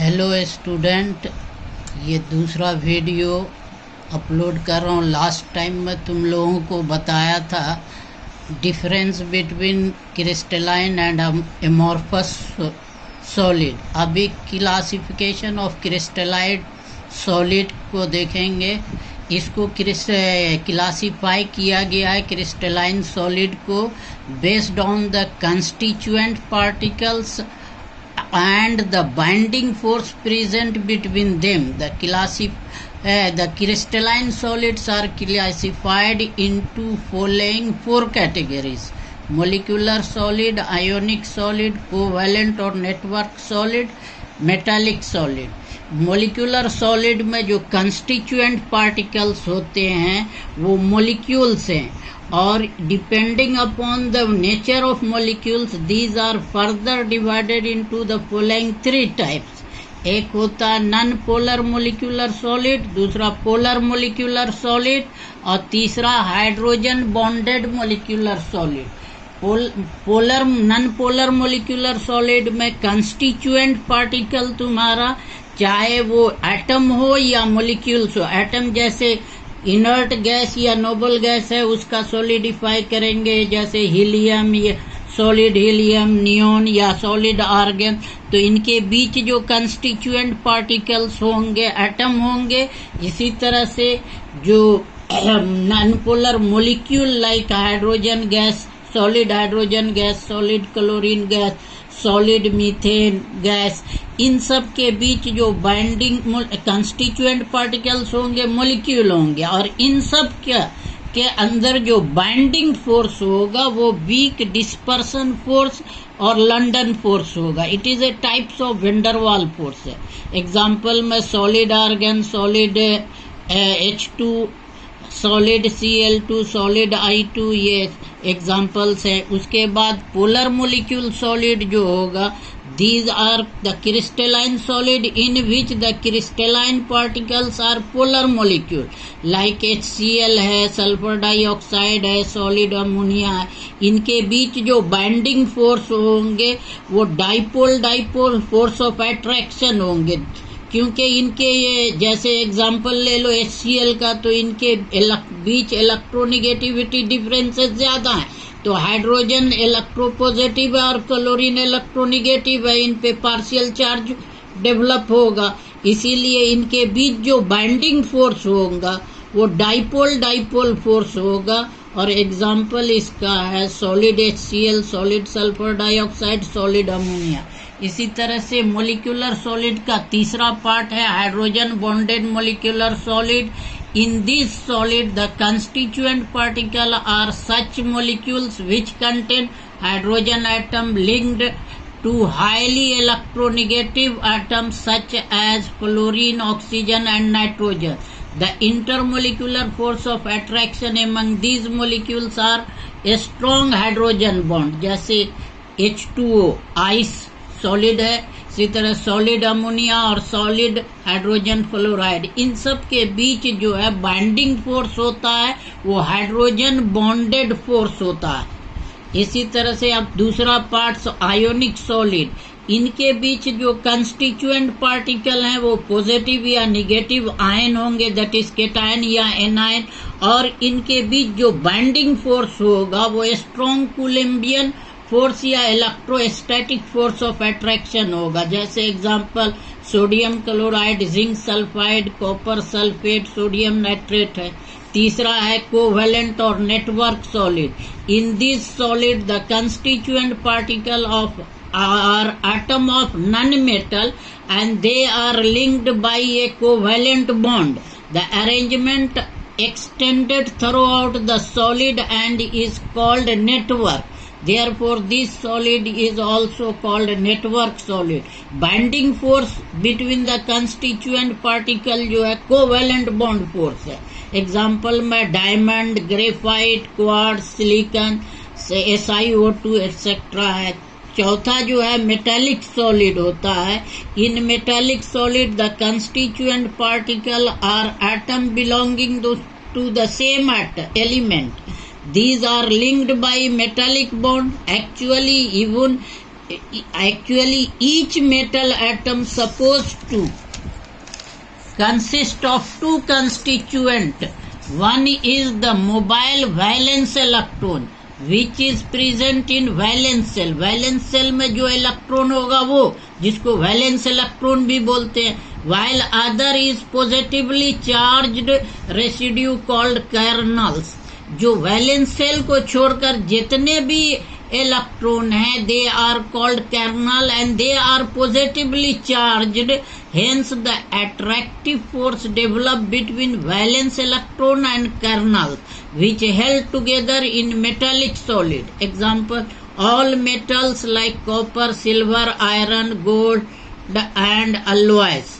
Hello student, ये दूसरा video upload कर रहा हूँ। लास्ट टाइम मैं तुम लोगों को बताया था difference between crystalline and amorphous solid. अभी क्लासिफिकेशन ऑफ क्रिस्टलाइन सॉलिड को देखेंगे। इसको क्लासीफाई किया गया है क्रिस्टलाइन सॉलिड को based on the constituent particles and the binding force present between them. The crystalline solids are classified into following four categories: molecular solid, ionic solid, covalent और network solid, metallic solid. Molecular solid में जो constituent particles होते हैं वो molecules हैं, और depending upon the nature of molecules these are further divided into the following three types. एक होता है नॉन पोलर मोलिकुलर सॉलिड, दूसरा पोलर मोलिकुलर सॉलिड, और तीसरा hydrogen bonded molecular solid. Polar non polar molecular solid में constituent particle तुम्हारा चाहे वो एटम हो या मोलिक्यूल्स हो, एटम जैसे इनर्ट गैस या नोबल गैस है उसका सॉलिडिफाई करेंगे, जैसे हीलियम या सॉलिड हीलियम, नियोन या सॉलिड आर्गन। तो इनके बीच जो कंस्टिट्यूएंट पार्टिकल्स होंगे एटम होंगे। इसी तरह से जो non polar molecule like hydrogen gas, solid hydrogen gas, solid chlorine gas, solid methane gas, इन सब के बीच जो बाइंडिंग कंस्टिट्यूएंट पार्टिकल्स होंगे मोलिक्यूल होंगे, और इन सब के अंदर जो बाइंडिंग फोर्स होगा वो वीक डिस्पर्सन फोर्स और लंडन फोर्स होगा। It is a types of van der Waals force है। एग्जाम्पल में solid argon, solid H2, solid Cl2, solid I2, ये एग्जाम्पल्स है। उसके बाद पोलर मोलिक्यूल सॉलिड जो होगा, these are the crystalline solid in which the crystalline particles are polar molecule like HCl है, sulphur dioxide है, सॉलिड अमोनिया है। इनके बीच जो बाइंडिंग फोर्स होंगे वो डाइपोल फोर्स ऑफ अट्रैक्शन होंगे, क्योंकि इनके ये जैसे एग्जाम्पल ले लो HCl का, तो इनके बीच इलेक्ट्रोनिगेटिविटी डिफरेंसेस ज्यादा हैं। तो हाइड्रोजन इलेक्ट्रोपॉजिटिव है और क्लोरीन इलेक्ट्रोनिगेटिव है, इन पे पार्शियल चार्ज डेवलप होगा। इसीलिए इनके बीच जो बाइंडिंग फोर्स होगा वो डाइपोल फोर्स होगा। और एग्जाम्पल इसका है solid HCl, solid sulphur dioxide, solid ammonia. इसी तरह से मोलिकुलर सॉलिड का तीसरा पार्ट है hydrogen bonded molecular solid. In this solid, the constituent particle are such molecules which contain hydrogen atom linked to highly electronegative atoms such as fluorine, oxygen and nitrogen. The intermolecular force of attraction among these molecules are a strong hydrogen bond, जैसे H2O ice solid है, इसी तरह solid ammonia और solid hydrogen fluoride, इन सब के बीच जो है बाइंडिंग फोर्स होता है वो हाइड्रोजन बॉन्डेड फोर्स होता है। इसी तरह से अब दूसरा पार्ट आयोनिक सॉलिड, इनके बीच जो कंस्टिट्यूएंट पार्टिकल हैं वो पॉजिटिव या निगेटिव आयन होंगे, दैट इज केटायन या एनायन, और इनके बीच जो बाइंडिंग फोर्स होगा वो स्ट्रॉन्ग कूलम्बियन फोर्स या इलेक्ट्रोस्टैटिक फोर्स ऑफ अट्रैक्शन होगा। जैसे example sodium chloride, zinc sulphide, copper sulphate, sodium nitrate है। तीसरा है कोवेलेंट और network solid. In this solid the constituent particle of are atom of non metal and they are linked by a covalent bond. The arrangement extended throughout the solid and is called network. Therefore, this solid is also called network solid. Binding force between the constituent particle जो है covalent bond force है। Example में diamond, graphite, quartz, silicon, SiO2 etcetera है। चौथा जो है metallic solid होता है। In metallic solid the constituent particle are atom belonging to the same element. These are linked by metallic bond. Actually, even Actually, each metal atom supposed to consist of two constituents. One is the mobile valence electron which is present in valence cell. Valence cell में जो electron होगा वो, जिसको valence electron भी बोलते हैं. While other is positively charged residue called kernels. जो valence shell को छोड़कर जितने भी इलेक्ट्रॉन हैं, they are called kernel and they are positively charged. Hence the attractive force developed between valence electron and kernel which held together in metallic solid. Example, all metals like copper, silver, iron, gold and alloys